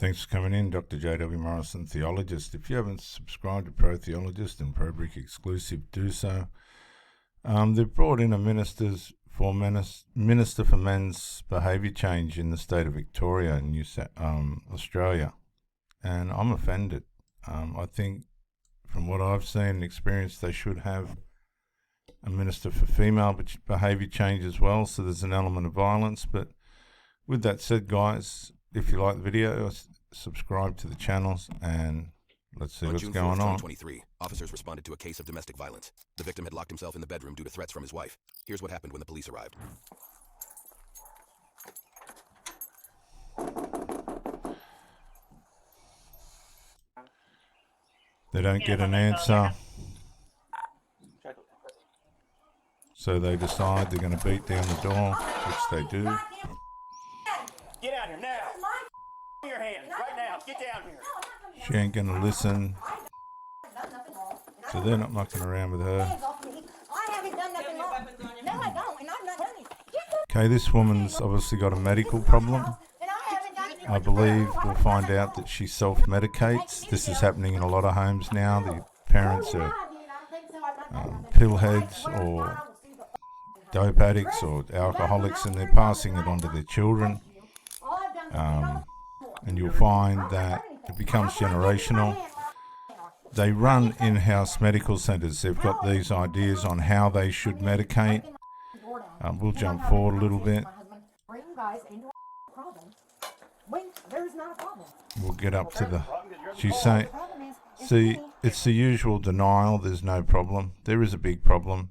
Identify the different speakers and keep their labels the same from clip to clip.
Speaker 1: Thanks for coming in, Dr. J.W. Morrison, Theologist. If you haven't subscribed to Pro Theologist and Pro Brick Exclusive, do so. They've brought in a Minister for Men's Behaviour Change in the state of Victoria in Australia, and I'm offended. I think from what I've seen and experienced, they should have a Minister for Female Behaviour Change as well, so there's an element of violence. But with that said, guys, if you like the video, subscribe to the channels and let's see what's going on.
Speaker 2: On June 4th, 2023, officers responded to a case of domestic violence. The victim had locked himself in the bedroom due to threats from his wife. Here's what happened when the police arrived.
Speaker 1: They don't get an answer, so they decide they're going to beat down the door, which they do.
Speaker 3: Get out here now! Your hands right now! Get down here!
Speaker 1: She ain't going to listen, so they're not mucking around with her.
Speaker 4: I haven't done nothing wrong. No, I don't, and I'm not doing it.
Speaker 1: Okay, this woman's obviously got a medical problem. I believe we'll find out that she self-medicates. This is happening in a lot of homes now. The parents are pillheads or dope addicts or alcoholics, and they're passing it on to their children. And you'll find that it becomes generational. They run in-house medical centres. They've got these ideas on how they should medicate. We'll jump forward a little bit. We'll get up to the... She's saying... See, it's the usual denial. There's no problem. There is a big problem.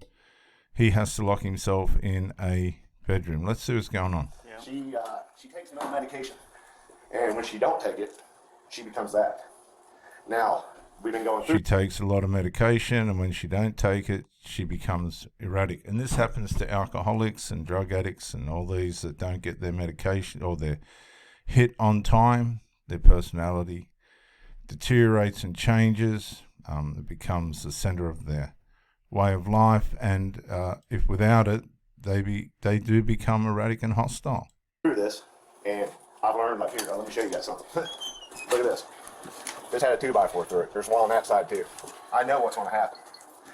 Speaker 1: He has to lock himself in a bedroom. Let's see what's going on.
Speaker 5: She takes no medication, and when she don't take it, she becomes that. Now, we've been going through...
Speaker 1: She takes a lot of medication, and when she don't take it, she becomes erratic. And this happens to alcoholics and drug addicts and all these that don't get their medication or their hit on time. Their personality deteriorates and changes. It becomes the center of their way of life, and if without it, they do become erratic and hostile.
Speaker 5: Through this, and I've learned, like, here, let me show you guys something. Look at this. This had a 2x4 through it. There's one on that side too. I know what's going to happen.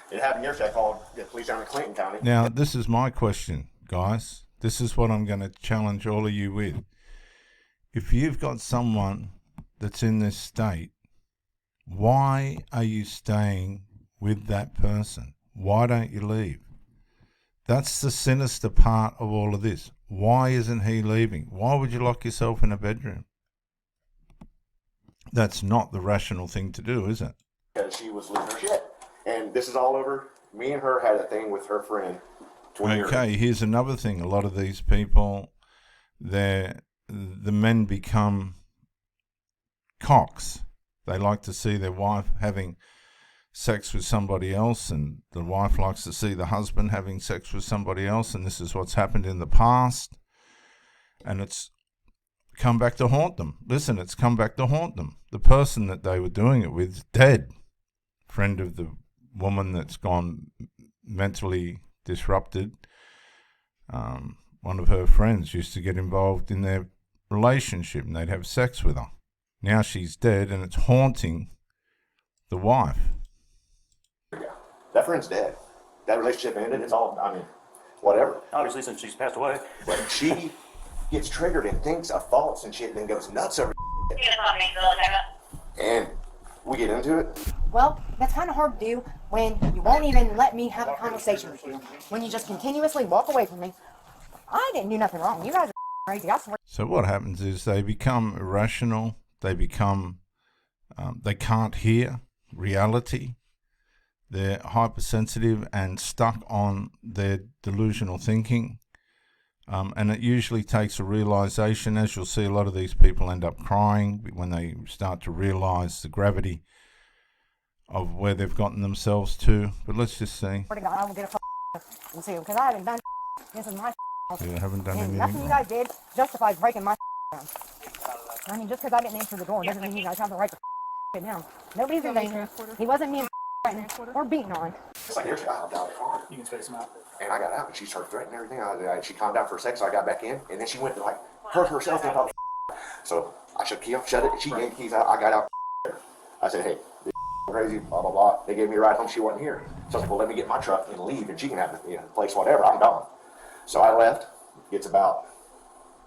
Speaker 5: It happened yesterday. I called the police down in Clinton County.
Speaker 1: Now, this is my question, guys. This is what I'm going to challenge all of you with. If you've got someone that's in this state, why are you staying with that person? Why don't you leave? That's the sinister part of all of this. Why isn't he leaving? Why would you lock yourself in a bedroom? That's not the rational thing to do, is it?
Speaker 5: Because she was losing her shit. And this is all over. Me and her had a thing with her friend.
Speaker 1: Okay, here's another thing. A lot of these people, the men become cocks. They like to see their wife having sex with somebody else, and the wife likes to see the husband having sex with somebody else, and this is what's happened in the past, and it's come back to haunt them. Listen, it's come back to haunt them. The person that they were doing it with is dead. Friend of the woman that's gone mentally disrupted. One of her friends used to get involved in their relationship, and they'd have sex with her. Now she's dead, and it's haunting the wife.
Speaker 5: That friend's dead. That relationship ended. It's all, I mean, whatever.
Speaker 3: Obviously, since she's passed away.
Speaker 5: But she gets triggered and thinks of thoughts and shit, and then goes nuts over and we get into it.
Speaker 4: Well, that's kind of hard to do when you won't even let me have a conversation with you. When you just continuously walk away from me. I didn't do nothing wrong. You guys are crazy. I swear.
Speaker 1: So what happens is they become irrational. They become, they can't hear reality. They're hypersensitive and stuck on their delusional thinking. And it usually takes a realization. As you'll see, a lot of these people end up crying when they start to realize the gravity of where they've gotten themselves to. But let's just see.
Speaker 4: I will get a and see, because I haven't done this is my
Speaker 1: You haven't done anything
Speaker 4: nothing you guys did justifies breaking my down. I mean, just because I didn't answer the door doesn't mean you guys have the right to it down. Nobody's in danger. He wasn't being or beaten on.
Speaker 5: It's like, here's down the car.
Speaker 3: You can space them out.
Speaker 5: And I got out, and she started threatening everything. She calmed down for a sec, so I got back in, and then she went to, like, hurt herself. And so I shut the key off, shut it. She gave the keys out. I got out. I said, hey, this crazy, blah, blah, blah. They gave me a ride home. She wasn't here. So I was like, well, let me get my truck and leave, and she can have the place, whatever. I'm gone. So I left. It's about,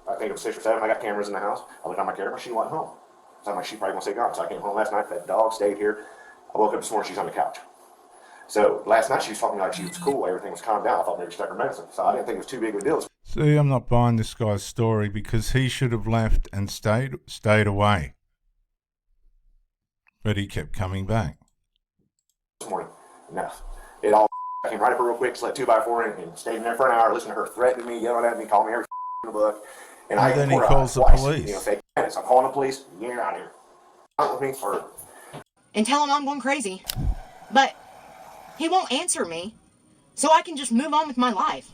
Speaker 5: I think it was 6 or 7. I got cameras in the house. I looked on my camera. She wasn't home. So I'm like, she's probably going to stay gone. So I came home last night. That dog stayed here. I woke up this morning. She's on the couch. So last night she was talking like she was cool. Everything was calmed down. I thought maybe she took her medicine. So I didn't think it was too big of a deal.
Speaker 1: See, I'm not buying this guy's story because he should have left and stayed away. But he kept coming back.
Speaker 5: This morning. No. It all came right up real quick, slept 2x4 and stayed in there for an hour, listened to her threatening me, yelling at me, calling me every in the book. And
Speaker 1: then he calls the
Speaker 5: twice,
Speaker 1: police.
Speaker 5: Fake minutes. I'm calling the police. Get out of here. Out with me or
Speaker 4: And tell him I'm going crazy. But he won't answer me, so I can just move on with my life.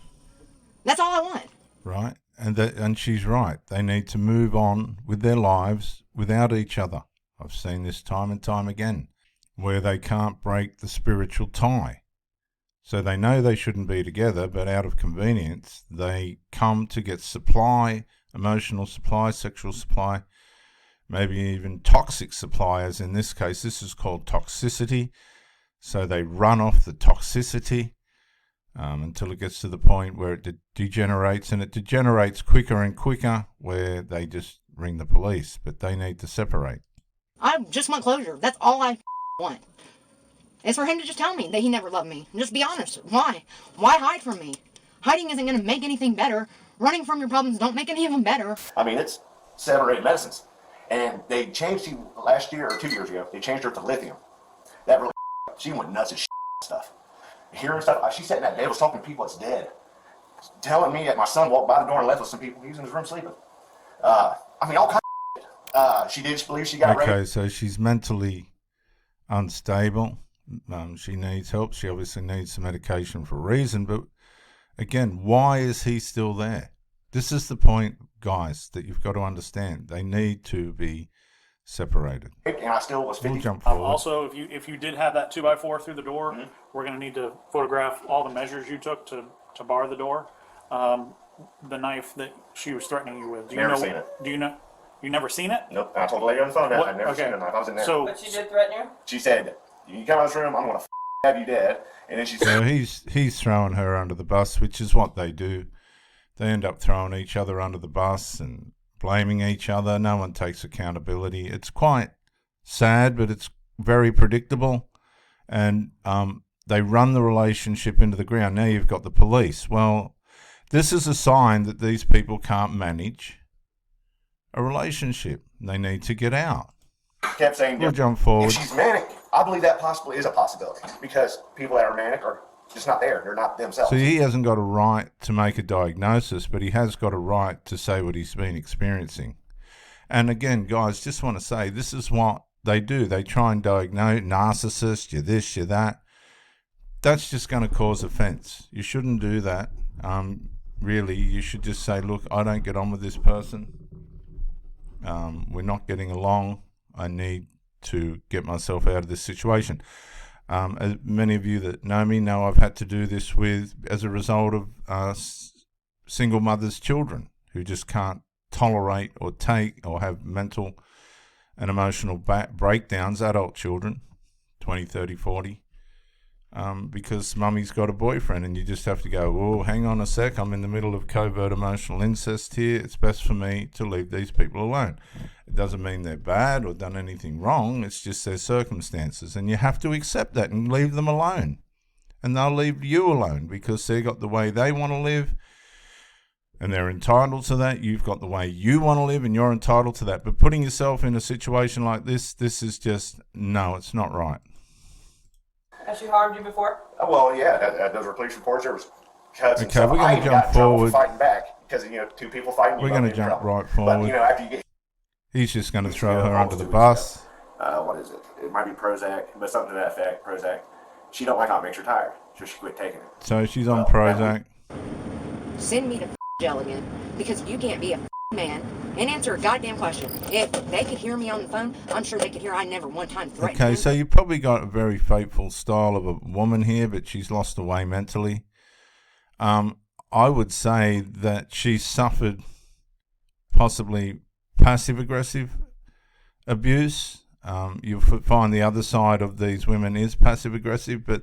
Speaker 4: That's all I want.
Speaker 1: Right? And she's right. They need to move on with their lives without each other. I've seen this time and time again, where they can't break the spiritual tie. So they know they shouldn't be together, but out of convenience, they come to get supply, emotional supply, sexual supply, maybe even toxic supply, as in this case. This is called toxicity. So they run off the toxicity until it gets to the point where it degenerates, and it degenerates quicker and quicker, where they just ring the police. But they need to separate.
Speaker 4: I just want closure. That's all I want. It's for him to just tell me that he never loved me. Just be honest. Why? Why hide from me? Hiding isn't going to make anything better. Running from your problems don't make any of them better.
Speaker 5: I mean, it's 7 or 8 medicines. And they changed you last year or 2 years ago. They changed her to lithium. That really, she went nuts and stuff. Hearing stuff, she sat in that bed, was talking to people that's dead. Telling me that my son walked by the door and left with some people. He was in his room sleeping. I mean, all kinds of shit. She did believe she got raped.
Speaker 1: Okay, so she's mentally unstable. She needs help. She obviously needs some medication for a reason. But again, why is he still there? This is the point, guys, that you've got to understand. They need to be separated.
Speaker 5: And I still was 50.
Speaker 1: We'll jump forward.
Speaker 3: Also, if you did have that 2x4 through the door, we're going to need to photograph all the measures you took to bar the door. The knife that she was threatening you with.
Speaker 5: Never seen it.
Speaker 3: Do you know? You never seen it?
Speaker 5: Nope. I told the lady on the phone that
Speaker 3: What?
Speaker 5: I'd never
Speaker 3: Okay.
Speaker 5: seen a knife. I was in there.
Speaker 3: So,
Speaker 6: But she did threaten you?
Speaker 5: She said, you come out of this room, I'm going to have you dead. And then she
Speaker 1: So
Speaker 5: said,
Speaker 1: he's throwing her under the bus, which is what they do. They end up throwing each other under the bus and blaming each other. No one takes accountability. It's quite sad, but it's very predictable. And they run the relationship into the ground. Now you've got the police. Well, this is a sign that these people can't manage a relationship. They need to get out.
Speaker 5: kept saying,
Speaker 1: We'll jump forward.
Speaker 5: if she's manic, I believe that possibly is a possibility. Because people that are manic are just not there. They're not themselves.
Speaker 1: So he hasn't got a right to make a diagnosis, but he has got a right to say what he's been experiencing. And again, guys, just want to say, this is what they do. They try and diagnose narcissist, you're this, you're that. That's just going to cause offense. You shouldn't do that. Really, you should just say, look, I don't get on with this person. We're not getting along. I need to get myself out of this situation. As many of you that know me know, I've had to do this as a result of single mothers' children who just can't tolerate or take or have mental and emotional breakdowns, adult children, 20, 30, 40, because mummy's got a boyfriend, and you just have to go, oh, hang on a sec, I'm in the middle of covert emotional incest here. It's best for me to leave these people alone. It doesn't mean they're bad or done anything wrong. It's just their circumstances, and you have to accept that and leave them alone. And they'll leave you alone because they got the way they want to live, and they're entitled to that. You've got the way you want to live, and you're entitled to that. But putting yourself in a situation like this is just, no, it's not right.
Speaker 6: Has she harmed you before?
Speaker 5: Well, yeah, those were police reports. There was cuts and
Speaker 1: Okay,
Speaker 5: stuff.
Speaker 1: we're gonna
Speaker 5: I even
Speaker 1: jump
Speaker 5: got in trouble
Speaker 1: forward.
Speaker 5: for fighting back because, two people fighting.
Speaker 1: We're going to jump right
Speaker 5: But,
Speaker 1: forward.
Speaker 5: after you get
Speaker 1: He's just going to throw her
Speaker 5: almost
Speaker 1: under the
Speaker 5: 2 weeks
Speaker 1: bus.
Speaker 5: ago. What is it? It might be Prozac, but something to that effect. Prozac. She don't like how it makes her tired, so she quit taking it.
Speaker 1: So she's on
Speaker 5: Well,
Speaker 1: Prozac.
Speaker 4: Send me to jail again because you can't be a man and answer a goddamn question. If they could hear me on the phone, I'm sure they could hear I never one time threatened
Speaker 1: Okay,
Speaker 4: him.
Speaker 1: so you probably got a very faithful style of a woman here, but she's lost her way mentally. I would say that she suffered possibly passive-aggressive abuse. You'll find the other side of these women is passive aggressive, but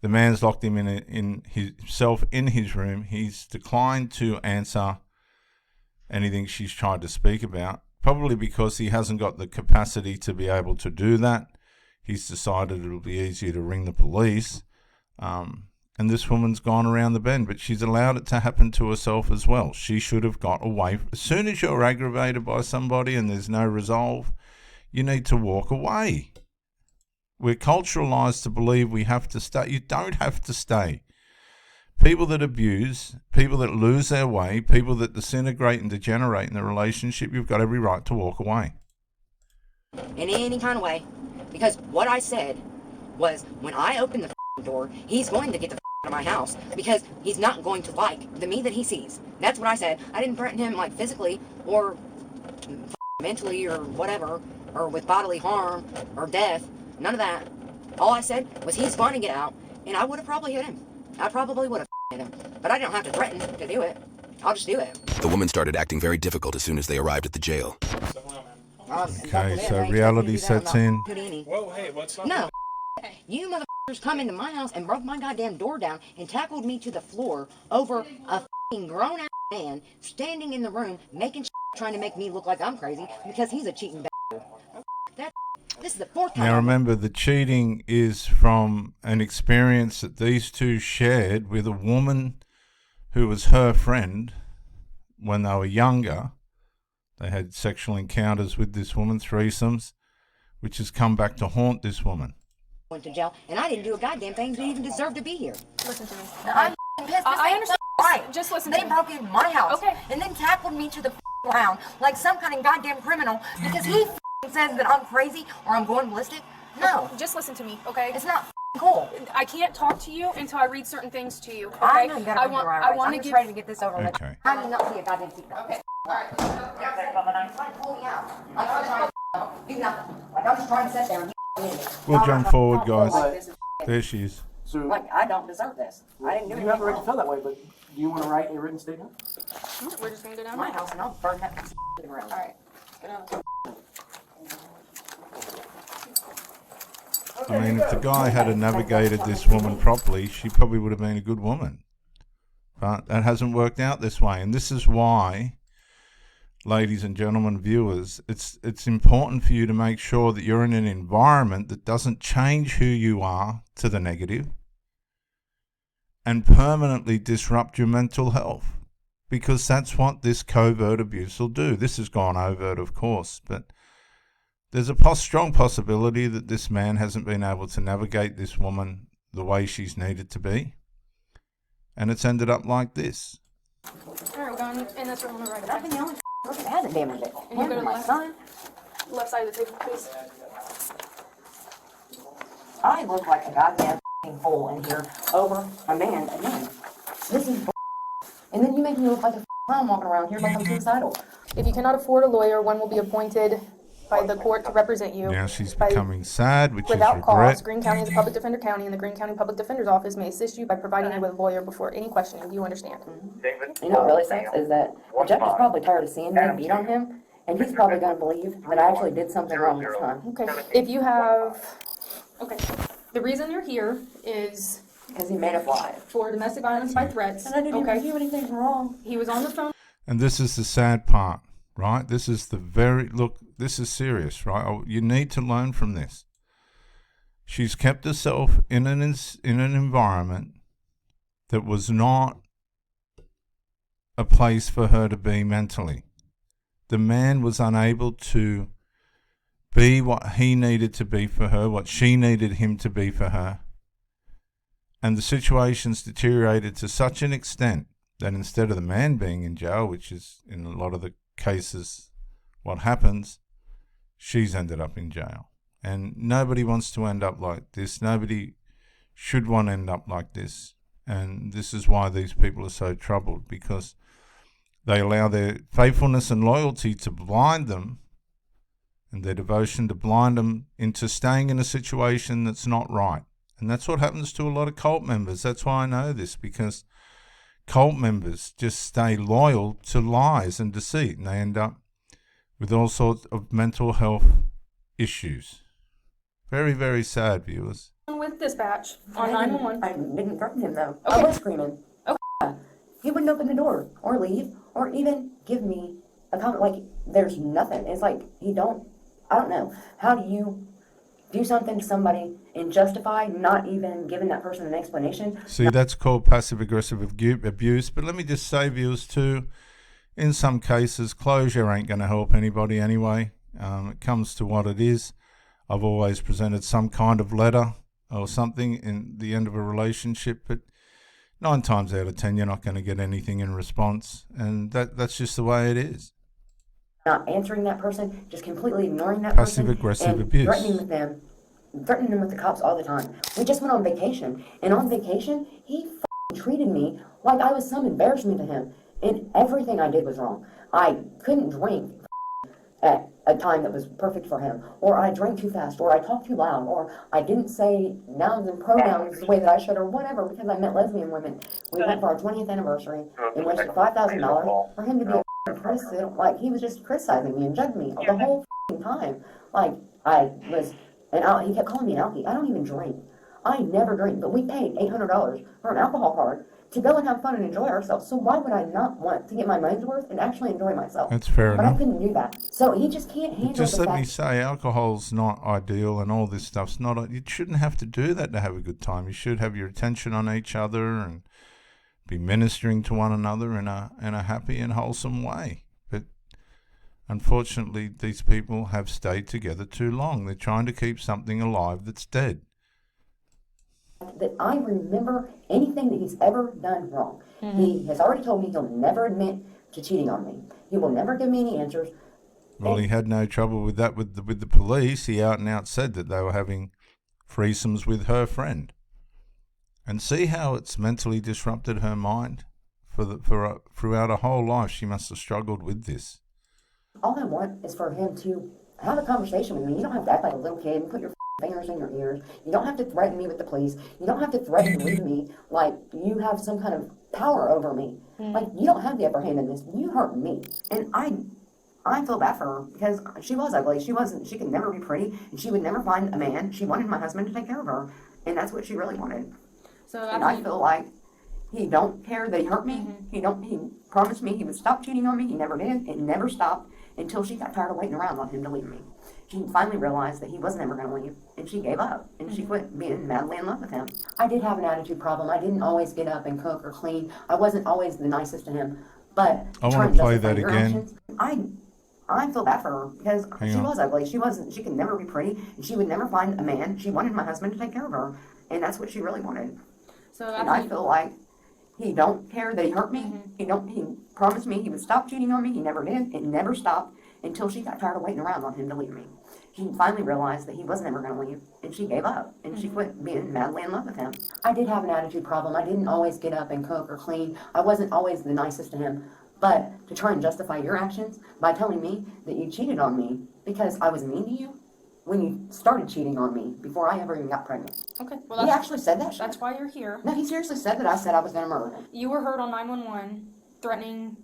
Speaker 1: the man's locked him in himself in his room. He's declined to answer anything she's tried to speak about, probably because he hasn't got the capacity to be able to do that. He's decided it'll be easier to ring the police. And this woman's gone around the bend, but she's allowed it to happen to herself as well. She should have got away. As soon as you're aggravated by somebody and there's no resolve, you need to walk away. We're culturalized to believe we have to stay. You don't have to stay. People that abuse, people that lose their way, people that disintegrate and degenerate in the relationship, you've got every right to walk away.
Speaker 4: In any kind of way. Because what I said was, when I open the door, he's going to get the out of my house, because he's not going to like the me that he sees. That's what I said. I didn't threaten him like physically or mentally or whatever, or with bodily harm or death. None of that. All I said was he's going to get out, and I would have probably hit him. I probably would have hit him. But I don't have to threaten to do it. I'll just do it.
Speaker 2: The woman started acting very difficult as soon as they arrived at the jail.
Speaker 1: Okay, so reality sets in.
Speaker 7: Whoa, hey, what's up?
Speaker 4: No. You motherfuckers come into my house and broke my goddamn door down and tackled me to the floor over a grown-ass man standing in the room making trying to make me look like I'm crazy because he's a cheating bastard. This is the fourth time.
Speaker 1: Now remember, the cheating is from an experience that these two shared with a woman who was her friend when they were younger. They had sexual encounters with this woman, threesomes, which has come back to haunt this woman.
Speaker 4: Went to jail, and I didn't do a goddamn thing to even deserve to be here.
Speaker 8: Listen to me.
Speaker 4: I'm pissed.
Speaker 8: I understand.
Speaker 4: Right.
Speaker 8: Just listen
Speaker 4: They
Speaker 8: to me.
Speaker 4: broke in my house,
Speaker 8: Okay.
Speaker 4: and then tackled me to the ground like some kind of goddamn criminal because he says that I'm crazy or I'm going ballistic. No,
Speaker 8: Just listen to me, okay?
Speaker 4: it's not cool.
Speaker 8: I can't talk to you until I read certain things to you, okay?
Speaker 4: I know you gotta
Speaker 8: I
Speaker 4: open
Speaker 8: want,
Speaker 4: your eyes.
Speaker 8: I want
Speaker 4: I'm
Speaker 8: to
Speaker 4: just
Speaker 8: give.
Speaker 4: ready to get this over with.
Speaker 1: Okay.
Speaker 4: I did not see a goddamn secret. Okay. Alright. Pull me out. I'm not trying to do nothing. Like, I'm just trying to sit there and
Speaker 1: We'll jump forward, guys.
Speaker 4: This is
Speaker 1: There she is.
Speaker 9: So
Speaker 4: like, I don't deserve this. I didn't do
Speaker 9: you
Speaker 4: anything
Speaker 9: have the right to
Speaker 4: wrong.
Speaker 9: feel that way, but do you want to write a written statement?
Speaker 8: We're just gonna go down
Speaker 4: My
Speaker 8: there.
Speaker 4: house, and I'll burn that to the ground.
Speaker 8: All right. Go down.
Speaker 1: I mean, if the guy had navigated this woman properly, she probably would have been a good woman. But that hasn't worked out this way. And this is why, ladies and gentlemen viewers, it's important for you to make sure that you're in an environment that doesn't change who you are to the negative and permanently disrupt your mental health, because that's what this covert abuse will do. This has gone overt, of course, but there's a strong possibility that this man hasn't been able to navigate this woman the way she's needed to be, and it's ended up like this.
Speaker 8: All right, we're going in this room on the right.
Speaker 4: I've been the only person that hasn't damaged it.
Speaker 8: And you go to the
Speaker 4: My
Speaker 8: left.
Speaker 4: son.
Speaker 8: Left side of the table, please.
Speaker 4: I look like a goddamn fool in here over a man again. This is and then you make me look like a clown walking around here like I'm suicidal.
Speaker 8: If you cannot afford a lawyer, one will be appointed by the court to represent you.
Speaker 1: Now she's
Speaker 8: By-
Speaker 1: becoming sad, which is
Speaker 8: Without
Speaker 1: regret.
Speaker 8: cause, Greene County is a public defender county, and the Greene County Public Defender's Office may assist you by providing you with a lawyer before any questioning. Do you understand?
Speaker 4: You know what really sucks is that the judge is probably tired of seeing me beat on him, and he's probably going to believe that I actually did something wrong this time.
Speaker 8: Okay. If you have, okay, the reason you're here is
Speaker 4: Because he made us lie.
Speaker 8: for domestic violence by threats.
Speaker 4: And I didn't
Speaker 8: Okay.
Speaker 4: even do anything wrong.
Speaker 8: He was on the phone.
Speaker 1: And this is the sad part, right? This is this is serious, right? You need to learn from this. She's kept herself in an environment that was not a place for her to be mentally. The man was unable to be what he needed to be for her, what she needed him to be for her. And the situation's deteriorated to such an extent that instead of the man being in jail, which is in a lot of the cases what happens, she's ended up in jail. And nobody wants to end up like this. Nobody should want to end up like this. And this is why these people are so troubled, because they allow their faithfulness and loyalty to blind them, and their devotion to blind them into staying in a situation that's not right. And that's what happens to a lot of cult members. That's why I know this, because cult members just stay loyal to lies and deceit, and they end up with all sorts of mental health issues. Very, very sad, viewers.
Speaker 8: With dispatch on 911.
Speaker 7: I didn't threaten him though.
Speaker 8: Okay.
Speaker 7: I was screaming.
Speaker 8: Okay.
Speaker 7: He wouldn't open the door or leave or even give me a comment. Like, there's nothing. It's like I don't know. How do you do something to somebody and justify not even giving that person an explanation?
Speaker 1: See, that's called passive-aggressive abuse. But let me just say, viewers, too, in some cases, closure ain't going to help anybody anyway. It comes to what it is. I've always presented some kind of letter or something in the end of a relationship, but 9 times out of 10, you're not going to get anything in response, and that's just the way it is.
Speaker 7: Not answering that person, just completely ignoring that
Speaker 1: Passive-aggressive
Speaker 7: person,
Speaker 1: abuse.
Speaker 7: threatening them with the cops all the time. We just went on vacation, and on vacation, he treated me like I was some embarrassment to him, and everything I did was wrong. I couldn't drink at a time that was perfect for him, or I drank too fast, or I talked too loud, or I didn't say nouns and pronouns the way that I should, or whatever, because I met lesbian women. We went for our 20th anniversary and wasted $5,000 for him to be a president. Like, he was just criticizing me and judging me the whole time. Like, he kept calling me an alkie. I don't even drink. I never drink, but we paid $800 for an alcohol card to go and have fun and enjoy ourselves. So why would I not want to get my money's worth and actually enjoy myself?
Speaker 1: That's fair
Speaker 7: But
Speaker 1: enough.
Speaker 7: I couldn't do that. So he just can't handle
Speaker 1: Just
Speaker 7: the
Speaker 1: let me
Speaker 7: fact.
Speaker 1: say, alcohol's not ideal, and all this stuff's not. You shouldn't have to do that to have a good time. You should have your attention on each other and be ministering to one another in a happy and wholesome way. But unfortunately, these people have stayed together too long. They're trying to keep something alive that's dead.
Speaker 7: That I remember anything that he's ever done wrong. He has already told me he'll never admit to cheating on me. He will never give me any answers.
Speaker 1: Well, he had no trouble with that with the police. He out and out said that they were having threesomes with her friend. And see how it's mentally disrupted her mind? Throughout her whole life, she must have struggled with this.
Speaker 7: All I want is for him to have a conversation with me. You don't have to act like a little kid and put your fingers in your ears. You don't have to threaten me with the police. You don't have to threaten to leave me like you have some kind of power over me. Like, you don't have the upper hand in this. You hurt me. And I feel bad for her because she was ugly. She could never be pretty, and she would never find a man. She wanted my husband to take care of her, and that's what she really wanted.
Speaker 8: So
Speaker 7: And I feel like he don't care that he hurt me. He promised me he would stop cheating on me. He never did. It never stopped until she got tired of waiting around on him to leave me. She finally realized that he wasn't ever going to leave, and she gave up, and she quit being madly in love with him. I did have an attitude problem. I didn't always get up and cook or clean. I wasn't always the nicest to him, but
Speaker 1: I want to play that again.
Speaker 7: I feel bad for her because she was ugly. She could never be pretty, and she would never find a man. She wanted my husband to take care of her, and that's what she really wanted. And I feel like he don't care that he hurt me. He promised me he would stop cheating on me. He never did. It never stopped until she got tired of waiting around on him to leave me. She finally realized that he wasn't ever going to leave, and she gave up, and she quit being madly in love with him. I did have an attitude problem. I didn't always get up and cook or clean. I wasn't always the nicest to him. But to try and justify your actions by telling me that you cheated on me because I was mean to you when you started cheating on me before I ever even got pregnant.
Speaker 8: Okay, well,
Speaker 7: He actually said that shit.
Speaker 8: that's why you're here.
Speaker 7: No, he seriously said that I said I was going to murder him.
Speaker 8: You were heard on 911 threatening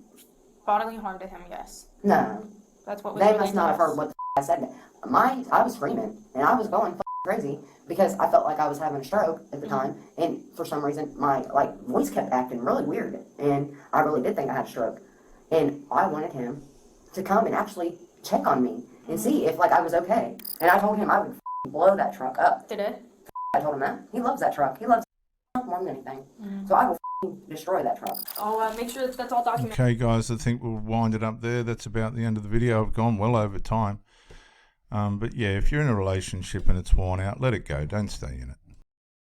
Speaker 8: bodily harm to him, yes.
Speaker 7: No.
Speaker 8: That's what was
Speaker 7: They
Speaker 8: relayed
Speaker 7: must
Speaker 8: to
Speaker 7: not have
Speaker 8: us.
Speaker 7: heard what the I said. I was screaming, and I was going crazy because I felt like I was having a stroke at the time, and for some reason my voice kept acting really weird, and I really did think I had a stroke. And I wanted him to come and actually check on me and see if I was okay. And I told him I would blow that truck up.
Speaker 8: Did it?
Speaker 7: I told him that. He loves that truck. He loves it more than anything. So I will destroy that truck.
Speaker 8: I'll make sure that's all documented.
Speaker 1: Okay, guys, I think we'll wind it up there. That's about the end of the video. I've gone well over time. But yeah, if you're in a relationship and it's worn out, let it go. Don't stay in it.